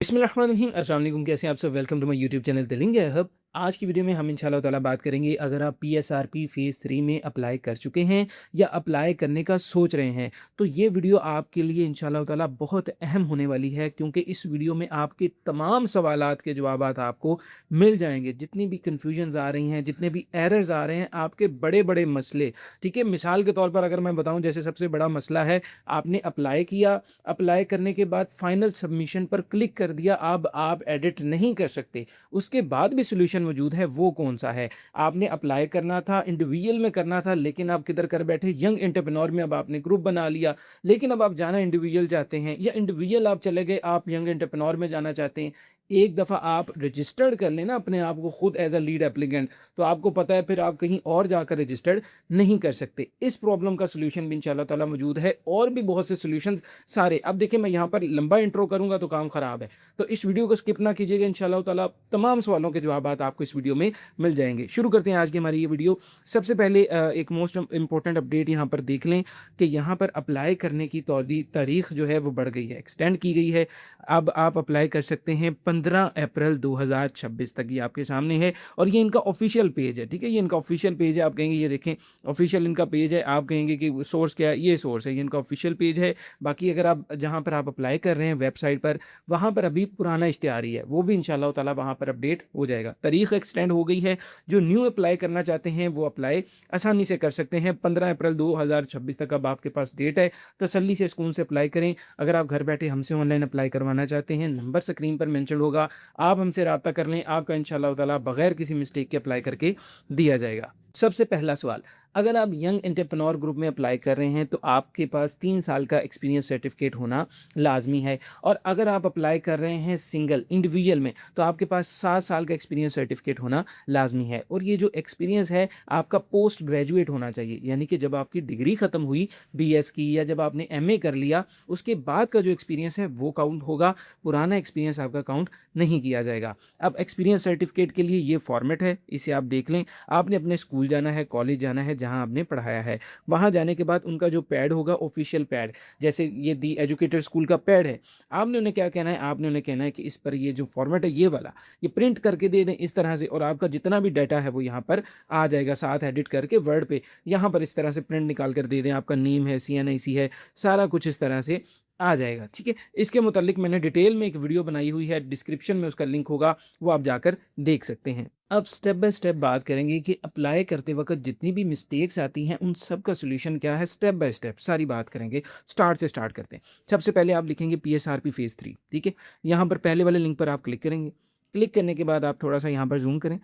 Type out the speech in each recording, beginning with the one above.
बिस्मिल्लाहिर्रहमानिर्रहीम। अस्सलाम वालेकुम, कैसे हैं आप सब। Welcome to my YouTube channel telling hub. आज की वीडियो में हम इंशाल्लाह ताला बात करेंगे, अगर आप पीएसआरपी फ़ेज़ 3 में अप्लाई कर चुके हैं या अप्लाई करने का सोच रहे हैं, तो ये वीडियो आपके लिए इंशाल्लाह ताला बहुत अहम होने वाली है, क्योंकि इस वीडियो में आपके तमाम सवालात के जवाबात आपको मिल जाएँगे। जितनी भी कन्फ्यूजन्स आ रही हैं, जितने भी एरर्स आ रहे हैं, आपके बड़े-बड़े मसले, ठीक है। मिसाल के तौर पर अगर मैं बताऊँ, जैसे सबसे बड़ा मसला है, आपने अप्लाई किया, अप्लाई करने के बाद फाइनल सबमिशन पर क्लिक कर दिया, अब आप एडिट नहीं कर सकते। उसके बाद भी सॉल्यूशन मौजूद है, वो कौन-सा है? आपने अप्लाई करना था, इंडिविजुअल में करना था, लेकिन आप किधर कर बैठे, यंग एंटरप्रेन्योर में अब आपने ग्रुप बना लिया, लेकिन अब आप जाना इंडिविजुअल चाहते हैं, या इंडिविजुअल आप चले गए, आप यंग एंटरप्रेन्योर में जाना चाहते हैं। एक दफ़ा आप रजिस्टर्ड कर लें ना अपने आप को खुद एज़ अ लीड एप्लीकेंट, तो आपको पता है फिर आप कहीं और जाकर रजिस्टर्ड नहीं कर सकते। इस प्रॉब्लम का सॉल्यूशन भी इंशाल्लाह ताला मौजूद है, और भी बहुत से सॉल्यूशंस सारे। अब देखिए, मैं यहाँ पर लंबा इंट्रो करूँगा तो काम ख़राब है, तो इस वीडियो को स्किप ना कीजिएगा। इंशाल्लाह ताला तमाम सवालों के जवाबात आपको इस वीडियो में मिल जाएँगे। शुरू करते हैं आज की हमारी ये वीडियो। सबसे पहले एक मोस्ट इम्पोर्टेंट अपडेट यहाँ पर देख लें कि यहाँ पर अप्लाई करने की तारीख जो है वो बढ़ गई है, एक्सटेंड की गई है। अब आप अप्लाई कर सकते हैं 15 अप्रैल 2026 तक। ये आपके सामने है, और ये इनका ऑफिशियल पेज है, ठीक है। ये इनका ऑफिशियल पेज है। आप कहेंगे ये देखें ऑफिशियल इनका पेज है, आप कहेंगे कि सोर्स क्या है, ये सोर्स है, ये इनका ऑफिशियल पेज है। बाकी अगर आप जहाँ पर आप अप्लाई कर रहे हैं वेबसाइट पर, वहाँ पर अभी पुराना इश्तिहार ही है, वो भी इंशाल्लाह ताला वहाँ पर अपडेट हो जाएगा। तारीख एक्सटेंड हो गई है। जो न्यू अप्लाई करना चाहते हैं वो अप्लाई आसानी से कर सकते हैं। 15 अप्रैल 2026 तक अब आपके पास डेट है। तसल्ली से सुकून से अप्लाई करें। अगर आप घर बैठे हमसे ऑनलाइन अप्लाई करवाना चाहते हैं, नंबर स्क्रीन पर मेंशन होगा, आप हमसे रब्ता कर लें, आपका इंशाल्लाह ताला बगैर किसी मिस्टेक के अप्लाई करके दिया जाएगा। सबसे पहला सवाल, अगर आप यंग एंटरप्रेन्योर ग्रुप में अप्लाई कर रहे हैं, तो आपके पास 3 साल का एक्सपीरियंस सर्टिफिकेट होना लाजमी है। और अगर आप अप्लाई कर रहे हैं सिंगल इंडिविजुअल में, तो आपके पास 7 साल का एक्सपीरियंस सर्टिफिकेट होना लाजमी है। और ये जो एक्सपीरियंस है आपका पोस्ट ग्रेजुएट होना चाहिए, यानी कि जब आपकी डिग्री ख़त्म हुई बीएस की, या जब आपने एमए कर लिया, उसके बाद का जो एक्सपीरियंस है वो काउंट होगा। पुराना एक्सपीरियंस आपका काउंट नहीं किया जाएगा। अब एक्सपीरियंस सर्टिफिकेट के लिए ये फॉर्मेट है, इसे आप देख लें। आपने अपने स्कूल जाना है, कॉलेज जाना है जहां आपने पढ़ाया है, वहां जाने के बाद उनका जो पैड होगा, ऑफिशियल पैड, जैसे ये दी एजुकेटर स्कूल का पैड है, आपने उन्हें क्या कहना है, आपने उन्हें कहना है कि इस पर ये जो फॉर्मेट है ये वाला, ये प्रिंट करके दे दें इस तरह से, और आपका जितना भी डाटा है वो यहाँ पर आ जाएगा, साथ एडिट करके वर्ड पे यहाँ पर इस तरह से प्रिंट निकाल कर दे दें। आपका नेम है, CNIC है, सारा कुछ इस तरह से आ जाएगा, ठीक है। इसके मुतालिक मैंने डिटेल में एक वीडियो बनाई हुई है, डिस्क्रिप्शन में उसका लिंक होगा, वो आप जाकर देख सकते हैं। अब स्टेप बाय स्टेप बात करेंगे कि अप्लाई करते वक्त जितनी भी मिस्टेक्स आती हैं उन सब का सॉल्यूशन क्या है। स्टेप बाय स्टेप सारी बात करेंगे, स्टार्ट से स्टार्ट करते हैं। सबसे पहले आप लिखेंगे PSRP फ़ेज़ 3, ठीक है। यहाँ पर पहले वाले लिंक पर आप क्लिक करेंगे। क्लिक करने के बाद आप थोड़ा-सा यहाँ पर ज़ूम करें।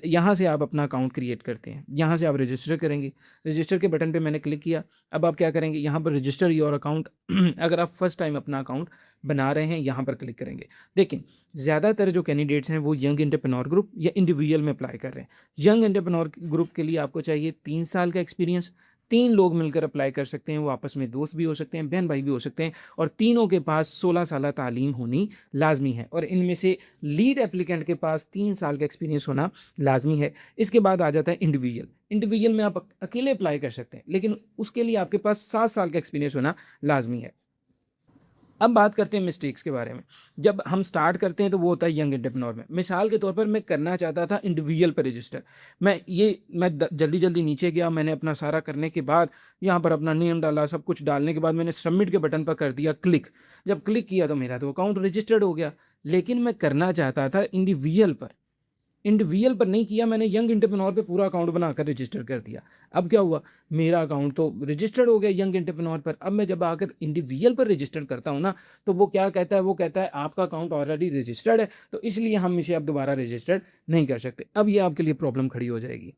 यहाँ से आप अपना अकाउंट क्रिएट करते हैं। यहाँ से आप रजिस्टर करेंगे। रजिस्टर के बटन पे मैंने क्लिक किया। अब आप क्या करेंगे, यहाँ पर रजिस्टर योर अकाउंट अगर आप फर्स्ट टाइम अपना अकाउंट बना रहे हैं, यहाँ पर क्लिक करेंगे। देखें, ज़्यादातर जो कैंडिडेट्स हैं वो यंग एंटरप्रेन्योर ग्रुप या इंडिविजुअल में अप्लाई कर रहे हैं। यंग एंटरप्रेन्योर ग्रुप के लिए आपको चाहिए 3 साल का एक्सपीरियंस। 3 लोग मिलकर अप्लाई कर सकते हैं, वो आपस में दोस्त भी हो सकते हैं, बहन-भाई भी हो सकते हैं, और तीनों के पास 16 साल तालीम होनी लाज़मी है, और इनमें से लीड एप्लीकेंट के पास 3 साल का एक्सपीरियंस होना लाज़मी है। इसके बाद आ जाता है इंडिविजुअल। इंडिविजुअल में आप अकेले अप्लाई कर सकते हैं, लेकिन उसके लिए आपके पास 7 साल का एक्सपीरियंस होना लाज़मी है। अब बात करते हैं मिस्टेक्स के बारे में। जब हम स्टार्ट करते हैं तो वो होता है यंग एंटरप्रेन्योर में। मिसाल के तौर पर मैं करना चाहता था इंडिविजुअल पर रजिस्टर। मैं जल्दी-जल्दी नीचे गया, मैंने अपना सारा करने के बाद यहाँ पर अपना नेम डाला, सब कुछ डालने के बाद मैंने सबमिट के बटन पर कर दिया क्लिक। जब क्लिक किया तो मेरा तो अकाउंट रजिस्टर्ड हो गया, लेकिन मैं करना चाहता था इंडिविजुअल पर। इंडिविजुअल पर नहीं किया, मैंने यंग एंटरप्रेन्योर पे पूरा अकाउंट बनाकर रजिस्टर कर दिया। अब क्या हुआ, मेरा अकाउंट तो रजिस्टर्ड हो गया यंग एंटरप्रेन्योर पर। अब मैं जब आकर इंडिविजुअल पर रजिस्टर करता हूँ ना, तो वो क्या कहता है, वो कहता है आपका अकाउंट ऑलरेडी रजिस्टर्ड है, तो इसलिए हम इसे अब दोबारा रजिस्टर्ड नहीं कर सकते। अब ये आपके लिए प्रॉब्लम खड़ी हो जाएगी।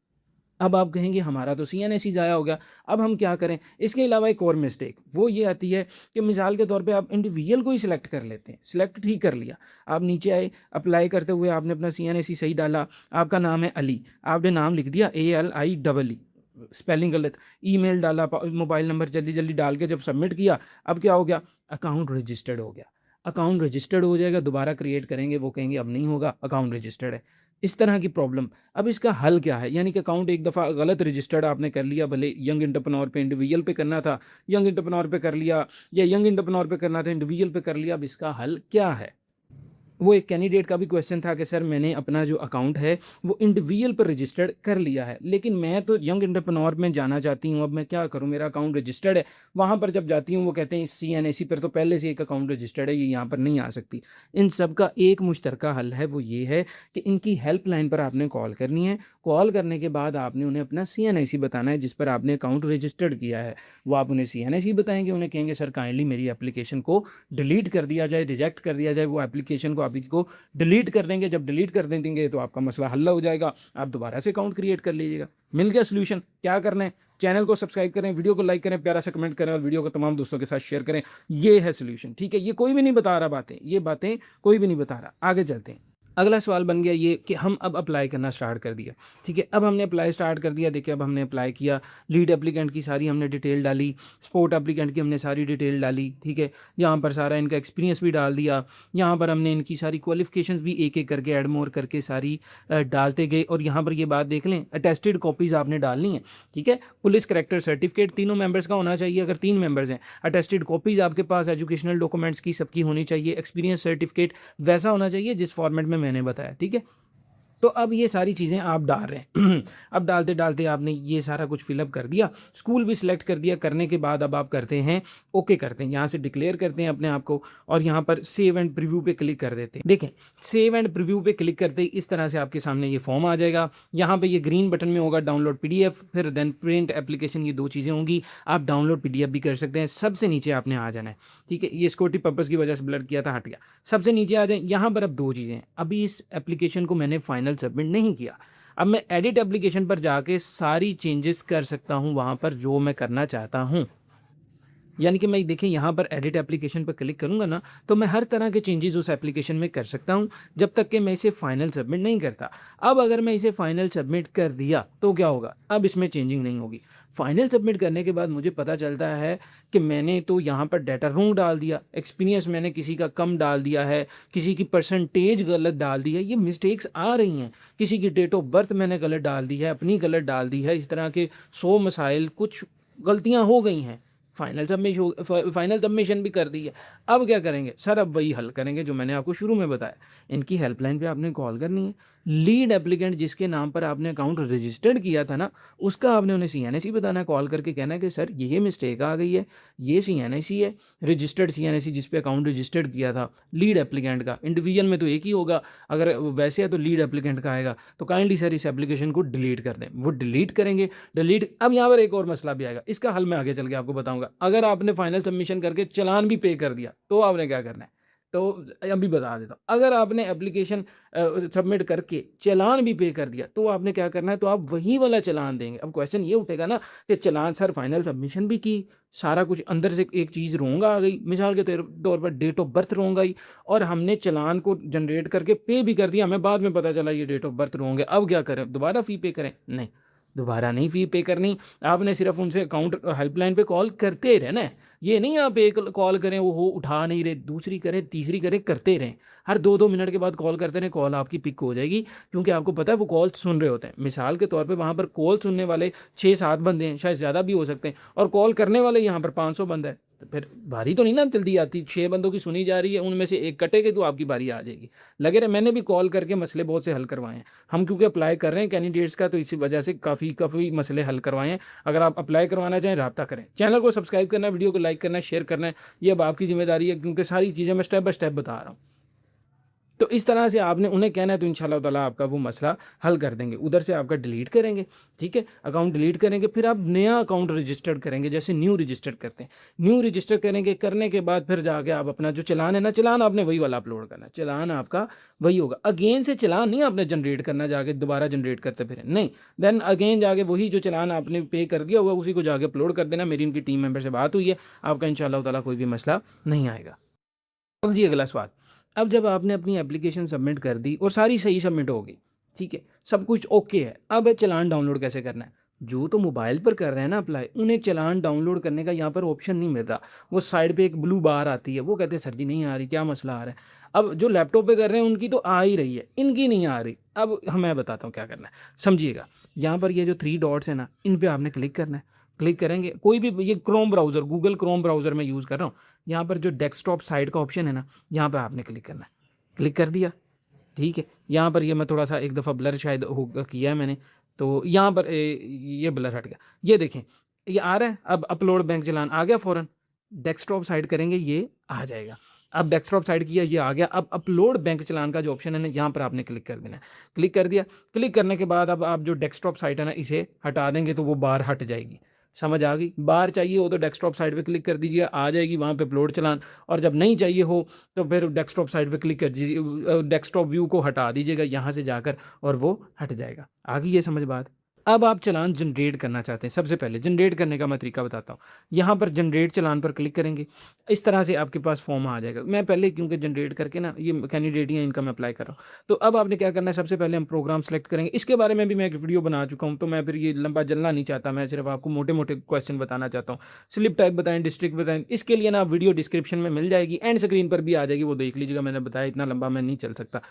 अब आप कहेंगे हमारा तो CNSE ज़ाया हो गया, अब हम क्या करें। इसके अलावा एक और मिस्टेक वो ये आती है कि मिसाल के तौर पे आप इंडिविजुअल को ही सिलेक्ट कर लेते हैं। सिलेक्ट ठीक कर लिया, आप नीचे आए, अप्लाई करते हुए आपने अपना CNSE सही डाला, आपका नाम है अली, आपने नाम लिख दिया ALIEE, स्पेलिंग गलत, ईमेल डाला, मोबाइल नंबर जल्दी जल्दी डाल के जब सबमिट किया, अब क्या हो गया, अकाउंट रजिस्टर्ड हो गया। अकाउंट रजिस्टर्ड हो जाएगा, दोबारा क्रिएट करेंगे, वो कहेंगे अब नहीं होगा, अकाउंट रजिस्टर्ड है। इस तरह की प्रॉब्लम। अब इसका हल क्या है, यानी कि अकाउंट एक दफ़ा गलत रजिस्टर्ड आपने कर लिया, भले यंग एंटरप्रेन्योर पे इंडिविजुअल पे करना था, यंग एंटरप्रेन्योर पे कर लिया, या यंग एंटरप्रेन्योर पे करना था इंडिविजुअल पे कर लिया। अब इसका हल क्या है। वो एक कैंडिडेट का भी क्वेश्चन था कि सर मैंने अपना जो अकाउंट है वो इंडिविजुअल पर रजिस्टर्ड कर लिया है, लेकिन मैं तो यंग एंटरप्रेन्योर में जाना चाहती हूँ, अब मैं क्या करूँ, मेरा अकाउंट रजिस्टर्ड है। वहाँ पर जब जाती हूँ वो कहते हैं CNSE पर तो पहले से एक अकाउंट रजिस्टर्ड है, ये यहाँ पर नहीं आ सकती। इन सब का एक मुश्तरका हल है, वो ये है कि इनकी हेल्पलाइन पर आपने कॉल करनी है। कॉल करने के बाद आपने उन्हें अपना CNSE बताना है जिस पर आपने अकाउंट रजिस्टर्ड किया है। वो आप उन्हें CNSE बताएंगे, उन्हें कहेंगे सर काइंडली मेरी एप्लीकेशन को डिलीट कर दिया जाए, रिजेक्ट कर दिया जाए। वो एप्लीकेशन को आपको डिलीट कर देंगे। जब डिलीट कर देंगे तो आपका मसला हल हो जाएगा, आप दोबारा से अकाउंट क्रिएट कर लीजिएगा। मिल गया सोल्यूशन। क्या करना है, चैनल को सब्सक्राइब करें, वीडियो को लाइक करें, प्यारा सा कमेंट करें और वीडियो को तमाम दोस्तों के साथ शेयर करें। ये है सोल्यूशन, ठीक है। ये कोई भी नहीं बता रहा बातें, ये बातें कोई भी नहीं बता रहा। आगे चलते हैं। अगला सवाल बन गया ये कि हम अब अप्लाई करना स्टार्ट कर दिया, ठीक है। अब हमने अप्लाई स्टार्ट कर दिया। देखिए अब हमने अप्लाई किया, लीड एप्लीकेंट की सारी हमने डिटेल डाली, स्पोर्ट एप्लीकेंट की हमने सारी डिटेल डाली, ठीक है। यहाँ पर सारा इनका एक्सपीरियंस भी डाल दिया। यहाँ पर हमने इनकी सारी क्वालिफिकेशंस भी एक एक करके ऐड मोर करके सारी डालते गए। और यहाँ पर ये बात देख लें, अटेस्टेड कॉपीज़ आपने डालनी है, ठीक है। पुलिस करैक्टर सर्टिफिकेट तीनों मेंबर्स का होना चाहिए, अगर 3 मेंबर्स हैं। अटेस्टेड कॉपीज़ आपके पास एजुकेशनल डॉक्यूमेंट्स की सबकी होनी चाहिए। एक्सपीरियंस सर्टिफिकेट वैसा होना चाहिए जिस फॉर्मेट में मैंने बताया, ठीक है। तो अब ये सारी चीज़ें आप डाल रहे हैं। अब डालते डालते आपने ये सारा कुछ फिलअप कर दिया, स्कूल भी सिलेक्ट कर दिया। करने के बाद अब आप करते हैं ओके करते हैं, यहाँ से डिक्लेयर करते हैं अपने आप को और यहाँ पर सेव एंड प्रीव्यू पे क्लिक कर देते हैं। देखें सेव एंड प्रीव्यू पे क्लिक करते ही इस तरह से आपके सामने ये फॉर्म आ जाएगा। यहाँ पे ये ग्रीन बटन में होगा डाउनलोड PDF, फिर देन प्रिंट एप्लीकेशन, ये 2 चीज़ें होंगी। आप डाउनलोड PDF भी कर सकते हैं। सबसे नीचे आपने आ जाना है, ठीक है। ये सिक्योरिटी पर्पज़ की वजह से ब्लर किया था, हट गया। सबसे नीचे आ जाए। यहाँ पर अब 2 चीज़ें हैं। अभी इस एप्लीकेशन को मैंने फाइनल सबमिट नहीं किया। अब मैं एडिट एप्लीकेशन पर जाके सारी चेंजेस कर सकता हूं वहां पर जो मैं करना चाहता हूं। यानी कि मैं देखें यहाँ पर एडिट एप्लीकेशन पर क्लिक करूंगा ना, तो मैं हर तरह के चेंजेस उस एप्लीकेशन में कर सकता हूं जब तक कि मैं इसे फाइनल सबमिट नहीं करता। अब अगर मैं इसे फाइनल सबमिट कर दिया तो क्या होगा, अब इसमें चेंजिंग नहीं होगी। फाइनल सबमिट करने के बाद मुझे पता चलता है कि मैंने तो यहाँ पर डाटा रॉन्ग डाल दिया, एक्सपीरियंस मैंने किसी का कम डाल दिया है, किसी की परसेंटेज गलत डाल दी है, ये मिस्टेक्स आ रही हैं। किसी की डेट ऑफ बर्थ मैंने गलत डाल दी है, अपनी गलत डाल दी है। इस तरह के 100 मसाइल, कुछ गलतियाँ हो गई हैं। फाइनल सबमिशन भी कर दी है। अब क्या करेंगे सर, अब वही हल करेंगे जो मैंने आपको शुरू में बताया। इनकी हेल्पलाइन पे आपने कॉल करनी है। लीड एप्लीकेंट जिसके नाम पर आपने अकाउंट रजिस्टर्ड किया था ना, उसका आपने उन्हें CNSE बताना है। कॉल करके कहना है कि सर ये मिस्टेक आ गई है, ये CNSE है, रजिस्टर्ड CNSE जिस पे अकाउंट रजिस्टर्ड किया था लीड एप्लीकेंट का। इंडिविजुअल में तो एक ही होगा, अगर वैसे है तो लीड एप्लीकेंट का आएगा। तो काइंडली सर इस एप्लीकेशन को डिलीट कर दें। वो डिलीट करेंगे। डिलीट, अब यहाँ पर एक और मसला भी आएगा, इसका हल मैं आगे चल के आपको बताऊंगा। अगर आपने फाइनल सबमिशन करके चालान भी पे कर दिया तो आपने क्या करना है, तो अभी बता देता हूँ। अगर आपने एप्लीकेशन सबमिट करके चालान भी पे कर दिया तो आपने क्या करना है, तो आप वही वाला चालान देंगे। अब क्वेश्चन ये उठेगा ना कि चालान सर फाइनल सबमिशन भी की, सारा कुछ अंदर से एक चीज़ रॉन्ग आ गई, मिसाल के तौर पर डेट ऑफ बर्थ रॉन्ग आई, और हमने चालान को जनरेट करके पे भी कर दिया, हमें बाद में पता चला ये डेट ऑफ बर्थ रॉन्ग है। अब क्या करें, दोबारा फ़ी पे करें? नहीं, दोबारा नहीं फ़ी पे करनी। आपने सिर्फ उनसे अकाउंट हेल्पलाइन पे कॉल करते रहना है। ये नहीं आप एक कॉल करें वो हो उठा नहीं रहे, दूसरी करें, तीसरी करें, करते रहें। हर 2-2 मिनट के बाद कॉल करते रहें, कॉल आपकी पिक हो जाएगी। क्योंकि आपको पता है वो कॉल सुन रहे होते हैं। मिसाल के तौर पे वहाँ पर कॉल सुनने वाले 6-7 बंदे हैं, शायद ज़्यादा भी हो सकते हैं, और कॉल करने वाले यहाँ पर 500 बंद है। तो फिर बारी तो नहीं ना जल्दी आती। 6 बंदों की सुनी जा रही है, उनमें से एक कटेगी तो आपकी बारी आ जाएगी। लगे रहे, मैंने भी कॉल करके मसले बहुत से हल करवाए हैं। हम क्योंकि अप्लाई कर रहे हैं कैंडिडेट्स का, तो इसी वजह से काफ़ी मसले हल करवाए हैं। अगर आप अप्लाई करवाना चाहें रब्ता करें। चैनल को सब्सक्राइब करना, वीडियो को लाइक करना, शेयर करना है, ये अब आपकी जिम्मेदारी है, क्योंकि सारी चीज़ें मैं स्टेप बाय स्टेप बता रहा हूँ। तो इस तरह से आपने उन्हें कहना है, तो इंशाल्लाह ताला आपका वो मसला हल कर देंगे। उधर से आपका डिलीट करेंगे, ठीक है, अकाउंट डिलीट करेंगे। फिर आप नया अकाउंट रजिस्टर्ड करेंगे, जैसे न्यू रजिस्टर्ड करते हैं। न्यू रजिस्टर करेंगे, करने के बाद फिर जाके आप अपना जो चालान है ना, चालान आपने वही वाला अपलोड करना है। चालान आपका वही होगा। अगेन से चालान नहीं आपने जनरेट करना, जाके दोबारा जनरेट करते फिर नहीं। देन अगेन जाके वही जो चालान आपने पे कर दिया हुआ उसी को जाके अपलोड कर देना। मेरी इनकी टीम मेंबर से बात हुई है, आपका इंशाल्लाह ताला कोई भी मसला नहीं आएगा। अब जी अगला सवाल, अब जब आपने अपनी एप्लीकेशन सबमिट कर दी और सारी सही सबमिट हो गई, ठीक है, सब कुछ ओके है, अब चालान डाउनलोड कैसे करना है? जो तो मोबाइल पर कर रहे हैं ना अप्लाई, उन्हें चालान डाउनलोड करने का यहाँ पर ऑप्शन नहीं मिल रहा। वो साइड पे एक ब्लू बार आती है, वो कहते हैं सर जी नहीं आ रही, क्या मसला आ रहा है? अब जो लैपटॉप पे कर रहे हैं उनकी तो आ ही रही है, इनकी नहीं आ रही। अब मैं बताता हूँ क्या करना है, समझिएगा। यहाँ पर ये जो 3 डॉट्स है ना, इन पर आपने क्लिक करना है। क्लिक करेंगे, कोई भी, ये Chrome browser, Google Chrome browser में यूज़ कर रहा हूँ। यहाँ पर जो डेस्कटॉप साइड का ऑप्शन है ना, यहाँ पर आपने क्लिक करना है। क्लिक कर दिया, ठीक है। यहाँ पर ये मैं थोड़ा सा एक दफ़ा ब्लर शायद हो किया है मैंने, तो यहाँ पर ये ब्लर हट गया। ये देखें, ये आ रहा है, अब अपलोड बैंक चालान आ गया फ़ौरन। डेस्कटॉप साइड करेंगे, ये आ जाएगा। अब डेस्कटॉप साइड किया, ये आ गया। अब अपलोड बैंक चालान का जो ऑप्शन है ना, यहाँ पर आपने क्लिक कर देना है। क्लिक कर दिया। क्लिक करने के बाद अब आप जो डेस्कटॉप साइट है ना, इसे हटा देंगे तो वो बार हट जाएगी। समझ आ गई? बार चाहिए हो तो डेस्कटॉप साइड पे क्लिक कर दीजिए, आ जाएगी वहाँ पे अपलोड चालान। और जब नहीं चाहिए हो तो फिर डेस्कटॉप साइड पे क्लिक कर दीजिए, डेस्कटॉप व्यू को हटा दीजिएगा यहाँ से जाकर, और वो हट जाएगा। आ गई ये समझ बात? अब आप चालान जनरेट करना चाहते हैं, सबसे पहले जनरेट करने का मैं तरीका बताता हूँ। यहाँ पर जनरेट चालान पर क्लिक करेंगे, इस तरह से आपके पास फॉर्म आ जाएगा। मैं पहले क्योंकि जनरेट करके ना, ये कैंडिडेट या इनका मैं अप्लाई कर रहा हूँ, तो अब आपने क्या करना है, सबसे पहले हम प्रोग्राम सेलेक्ट करेंगे। इसके बारे में भी मैं एक वीडियो बना चुका हूँ, तो मैं फिर ये लंबा जलना नहीं चाहता, मैं सिर्फ आपको मोटे मोटे क्वेश्चन बताना चाहता हूँ। स्लिप टाइप बताएं, डिस्ट्रिक्ट बताएं, इसके लिए ना वीडियो डिस्क्रिप्शन में मिल जाएगी, एंड स्क्रीन पर भी आ जाएगी, वो देख लीजिएगा। मैंने बताया इतना लंबा मैं नहीं चल सकता।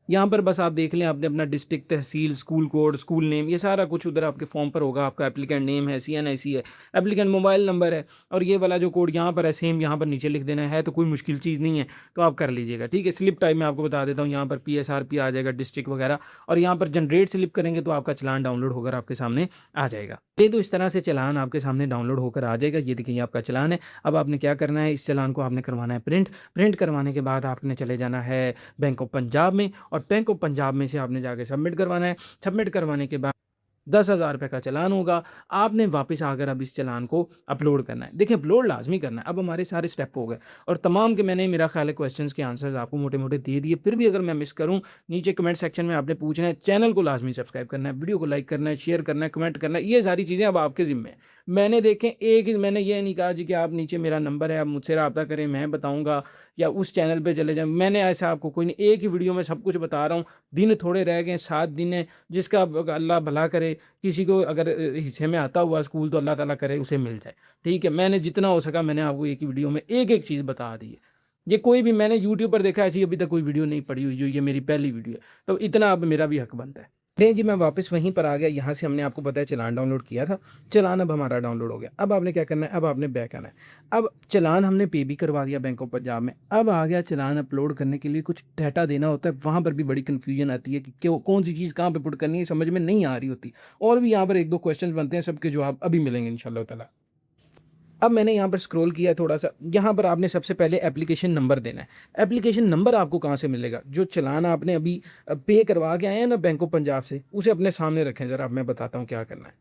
यहाँ पर बस आप देख लें, आपने अपना डिस्ट्रिक्ट, तहसील, स्कूल कोड, स्कूल नेम, ये सारा कुछ उधर आपके फॉर्म पर होगा। आपका एप्लीकेंट नेम है, CNIC है, एप्लीकेंट मोबाइल नंबर है, और ये वाला जो कोड यहाँ पर है सेम यहाँ पर नीचे लिख देना है। तो कोई मुश्किल चीज़ नहीं है, तो आप कर लीजिएगा, ठीक है। स्लिप टाइप मैं आपको बता देता हूँ, यहाँ पर PSRP आ जाएगा, डिस्ट्रिक्ट वगैरह, और यहाँ पर जनरेट स्लिप करेंगे तो आपका चलान डाउनलोड होकर आपके सामने आ जाएगा। ये तो इस तरह से चलान आपके सामने डाउनलोड होकर आ जाएगा। ये देखिए, आपका चलान है। अब आपने क्या करना है, इस चलान को आपने करवाना है प्रिंट। प्रिंट करवाने के बाद आपने चले जाना है बैंक ऑफ पंजाब में, और बैंक ऑफ पंजाब में से आपने जाके सबमिट करवाना है। सबमिट करवाने के बाद 10,000 रुपये का चालान होगा। आपने वापस आकर अब इस चालान को अपलोड करना है। देखिए, अपलोड लाजमी करना है। अब हमारे सारे स्टेप हो गए, और तमाम के मैंने, मेरा ख्याल है, क्वेश्चंस के आंसर्स आपको मोटे मोटे दे दिए। फिर भी अगर मैं मिस करूं, नीचे कमेंट सेक्शन में आपने पूछना है। चैनल को लाजमी सब्सक्राइब करना है, वीडियो को लाइक करना है, शेयर करना है, कमेंट करना है। ये सारी चीज़ें अब आपके ज़िम्मे हैं। मैंने देखें, मैंने ये नहीं कहा जी कि आप नीचे मेरा नंबर है, आप मुझसे रब्ता करें, मैं बताऊँगा, या उस चैनल पर चले जाएँ। मैंने ऐसा आपको कोई नहीं, एक ही वीडियो में सब कुछ बता रहा हूँ। दिन थोड़े रह गए, 7 दिन है, जिसका अल्लाह भला करे। किसी को अगर हिस्से में आता हुआ स्कूल, तो अल्लाह ताला करे उसे मिल जाए, ठीक है। मैंने जितना हो सका मैंने आपको एक ही वीडियो में एक एक चीज़ बता दी है। ये कोई भी मैंने यूट्यूब पर देखा, ऐसी अभी तक कोई वीडियो नहीं पड़ी हुई, जो ये मेरी पहली वीडियो है, तो इतना अब मेरा भी हक बनता है। नहीं जी, मैं वापस वहीं पर आ गया। यहाँ से हमने आपको बताया चालान डाउनलोड किया था। चालान अब हमारा डाउनलोड हो गया। अब आपने क्या करना है, अब आपने बैक आना है। अब चालान हमने पे भी करवा दिया बैंक ऑफ पंजाब में। अब आ गया चालान अपलोड करने के लिए कुछ डाटा देना होता है। वहाँ पर भी बड़ी कन्फ्यूजन आती है कि क्यों, कौन सी चीज़ कहाँ पे पुट करनी है, समझ में नहीं आ रही होती। और भी यहाँ पर एक दो क्वेश्चन बनते हैं, सबके जवाब अभी मिलेंगे इंशाल्लाह ताला। अब मैंने यहाँ पर स्क्रॉल किया है थोड़ा सा। यहाँ पर आपने सबसे पहले एप्लीकेशन नंबर देना है। एप्लीकेशन नंबर आपको कहाँ से मिलेगा? जो चालान आपने अभी पे करवा के आए हैं ना बैंक ऑफ पंजाब से, उसे अपने सामने रखें ज़रा। मैं बताता हूँ क्या करना है।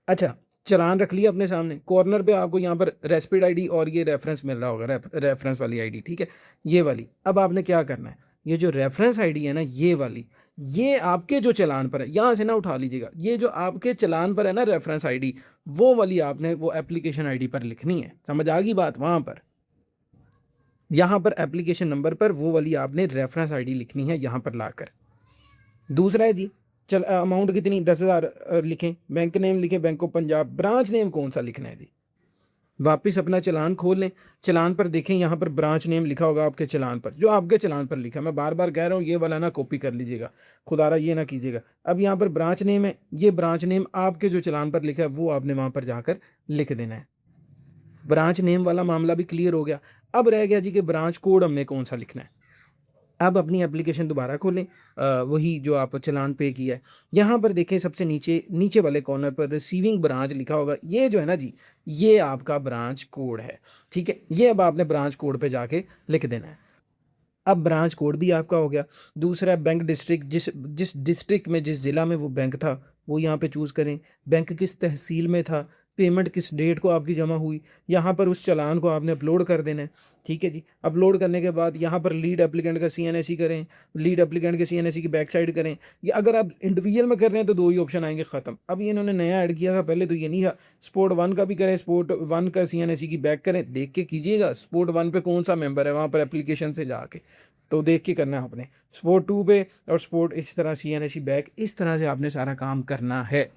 अच्छा, चालान रख लिया अपने सामने। कॉर्नर पे आपको यहाँ पर रेस्पिड आईडी और ये रेफरेंस मिल रहा होगा, रेफरेंस वाली आईडी, ठीक है, ये वाली। अब आपने क्या करना है, ये जो रेफरेंस आईडी है ना, ये वाली, ये आपके जो चालान पर है, यहाँ से ना उठा लीजिएगा। ये जो आपके चालान पर है ना रेफरेंस आईडी, वो वाली आपने वो एप्लीकेशन आईडी पर लिखनी है। समझ आ गई बात? वहाँ पर, यहाँ पर एप्लीकेशन नंबर पर वो वाली आपने रेफरेंस आईडी लिखनी है, यहाँ पर लाकर। दूसरा है जी, चल अमाउंट कितनी, 10,000 लिखें। बैंक नेम लिखें bank of Punjab. Branch name कौन सा लिखना है जी? वापस अपना चालान खोल लें। चालान पर देखें, यहाँ पर ब्रांच नेम लिखा होगा आपके चालान पर, जो आपके चालान पर लिखा है। मैं बार बार कह रहा हूँ, ये वाला ना कॉपी कर लीजिएगा, खुदारा ये ना कीजिएगा। अब यहाँ पर ब्रांच नेम है, ये ब्रांच नेम आपके जो चालान पर लिखा है वो आपने वहाँ पर जाकर लिख देना है। ब्रांच नेम वाला मामला भी क्लियर हो गया। अब रह गया जी कि ब्रांच कोड हमने कौन सा लिखना है। अब अपनी एप्लीकेशन दोबारा खोलें, वही जो आप चालान पे किया है। यहाँ पर देखें, सबसे नीचे नीचे वाले कॉर्नर पर रिसीविंग ब्रांच लिखा होगा। ये जो है ना जी, ये आपका ब्रांच कोड है, ठीक है। ये अब आपने ब्रांच कोड पे जाके लिख देना है। अब ब्रांच कोड भी आपका हो गया। दूसरा, बैंक डिस्ट्रिक्ट, जिस जिस डिस्ट्रिक्ट में, जिस ज़िला में वो बैंक था, वो यहाँ पे चूज़ करें। बैंक किस तहसील में था, पेमेंट किस डेट को आपकी जमा हुई, यहाँ पर उस चालान को आपने अपलोड कर देना है, ठीक है जी। अपलोड करने के बाद यहाँ पर लीड एप्लीकेंट का CNIC करें। लीड एप्लीकेंट के CNIC की बैक साइड करें। या अगर आप इंडिविजुअल में कर रहे हैं तो दो ही ऑप्शन आएंगे, ख़त्म। अब ये इन्होंने नया ऐड किया था, पहले तो ये नहीं था। स्पोर्ट 1 का भी करें, स्पोर्ट 1 का CNIC की बैक करें। देख के कीजिएगा स्पोर्ट 1 पे कौन सा मेंबर है, वहाँ पर एप्लीकेशन से जाके तो देख के करना है आपने। स्पोर्ट 2 पे और स्पोर्ट इसी तरह CNIC बैक, इस तरह से आपने सारा काम करना है।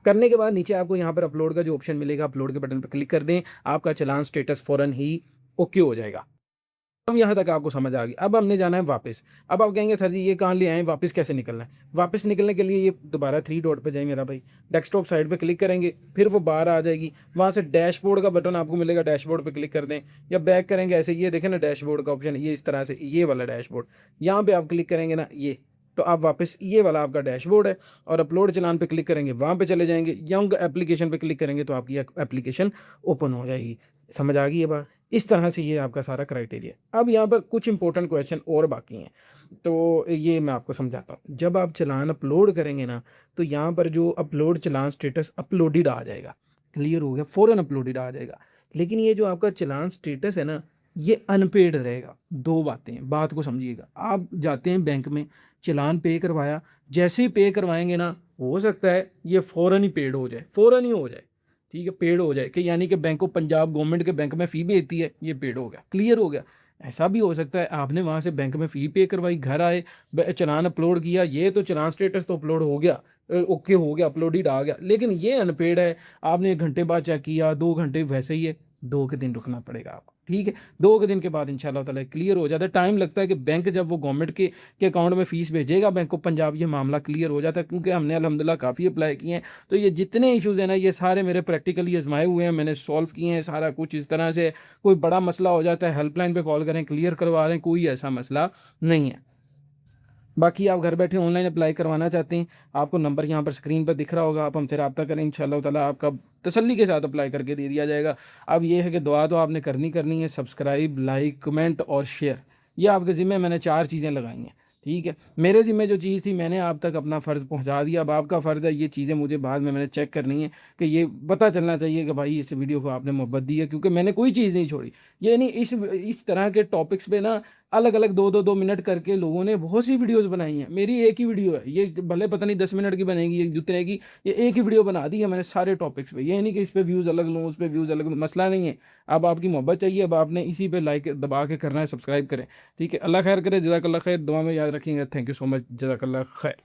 करने के बाद नीचे आपको यहाँ पर अपलोड का जो ऑप्शन मिलेगा, अपलोड के बटन पर क्लिक कर दें। आपका चालान स्टेटस फ़ौरन ही ओके हो जाएगा। अब यहाँ तक आपको समझ आ गई। अब हमने जाना है वापस। अब आप कहेंगे सर जी ये कहाँ ले आए, वापस कैसे निकलना है? वापस निकलने के लिए ये दोबारा थ्री डॉट पे जाए मेरा भाई, डेस्कटॉप साइड पे क्लिक करेंगे, फिर वो बाहर आ जाएगी, वहाँ से डैशबोर्ड का बटन आपको मिलेगा, डैशबोर्ड पे क्लिक कर दें, या बैक करेंगे ऐसे, ये देखें ना डैशबोर्ड का ऑप्शन, ये इस तरह से ये वाला डैशबोर्ड, यहाँ पे आप क्लिक करेंगे ना ये, तो आप वापस ये वाला आपका डैशबोर्ड है, और अपलोड चलान पे क्लिक करेंगे, वहाँ पे चले जाएंगे, या उनका एप्लीकेशन पे क्लिक करेंगे तो आपकी एप्लीकेशन ओपन हो जाएगी। समझ आ गई ये बात? इस तरह से ये आपका सारा क्राइटेरिया। अब यहाँ पर कुछ इंपॉर्टेंट क्वेश्चन और बाकी हैं, तो ये मैं आपको समझाता हूँ। जब आप चालान अपलोड करेंगे ना, तो यहाँ पर जो अपलोड चालान स्टेटस अपलोडेड आ जाएगा, क्लियर हो गया, फ़ौरन अपलोडेड आ जाएगा। लेकिन ये जो आपका चालान स्टेटस है ना, ये अनपेड रहेगा। दो बातें हैं, बात को समझिएगा। आप जाते हैं बैंक में, चालान पे करवाया, जैसे ही पे करवाएंगे ना, हो सकता है ये फ़ौरन ही पेड हो जाए, फ़ौरन ही हो जाए, ठीक है, पेड हो जाए, कि यानी कि बैंक ऑफ पंजाब गवर्नमेंट के बैंक में फ़ी भेजती है, ये पेड हो गया, क्लियर हो गया। ऐसा भी हो सकता है आपने वहाँ से बैंक में फ़ी पे करवाई, घर आए, चालान अपलोड किया, ये तो चालान स्टेटस तो अपलोड हो गया, ओके हो गया, अपलोडेड आ गया, लेकिन ये अनपेड है, आपने 1 घंटे बाद चेक किया, 2 घंटे, वैसे ही है, 2 के दिन रुकना पड़ेगा आपको, ठीक है। 2 के दिन के बाद इंशाल्लाह ताला क्लियर हो जाता है। टाइम लगता है कि बैंक जब वो गवर्नमेंट के अकाउंट में फ़ीस भेजेगा बैंक ऑफ पंजाब, ये मामला क्लियर हो जाता है, क्योंकि हमने अल्हम्दुलिल्लाह काफ़ी अप्लाई किए हैं। तो ये जितने इश्यूज़ हैं ना, ये सारे मेरे प्रैक्टिकली आजमाए हुए हैं, मैंने सॉल्व किए हैं, सारा कुछ इस तरह से। कोई बड़ा मसला हो जाता है, हेल्पलाइन पे कॉल करें, क्लियर करवा दें, कोई ऐसा मसला नहीं है। बाकी आप घर बैठे ऑनलाइन अप्लाई करवाना चाहते हैं, आपको नंबर यहाँ पर स्क्रीन पर दिख रहा होगा, आप हमसे रब्ता करें, इंशाल्लाह ताला आपका तसल्ली के साथ अप्लाई करके दे दिया जाएगा। अब ये है कि दुआ तो आपने करनी है, सब्सक्राइब, लाइक, कमेंट और शेयर, ये आपके ज़िम्मे मैंने 4 चीज़ें लगाई हैं, ठीक है। मेरे ज़िम्मे जो चीज़ थी मैंने आप तक अपना फ़र्ज़ पहुँचा दिया, अब आपका फ़र्ज़ है ये चीज़ें मुझे बाद में मैंने चेक करनी है, कि ये पता चलना चाहिए कि भाई इस वीडियो को आपने मोहब्बत दी है, क्योंकि मैंने कोई चीज़ नहीं छोड़ी। ये नहीं, इस तरह के टॉपिक्स पे ना अलग अलग 2-2 मिनट करके लोगों ने बहुत सी वीडियोस बनाई हैं, मेरी एक ही वीडियो है, ये भले पता नहीं 10 मिनट की बनेगी या जितने की, ये एक ही वीडियो बना दी है मैंने सारे टॉपिक्स पे। ये नहीं कि इस पे व्यूज़ अलग लूँ, उस पे व्यूज़ अलग लूँ, मसला नहीं है। अब आपकी मोहब्बत चाहिए, अब आपने इसी पे लाइक दबा के करना है, सब्सक्राइब करें, ठीक है। अल्लाह खैर करे, जज़ाकल्लाह खैर, दुआ में याद रखिएगा। थैंक यू सो मच, जज़ाकल्लाह खैर।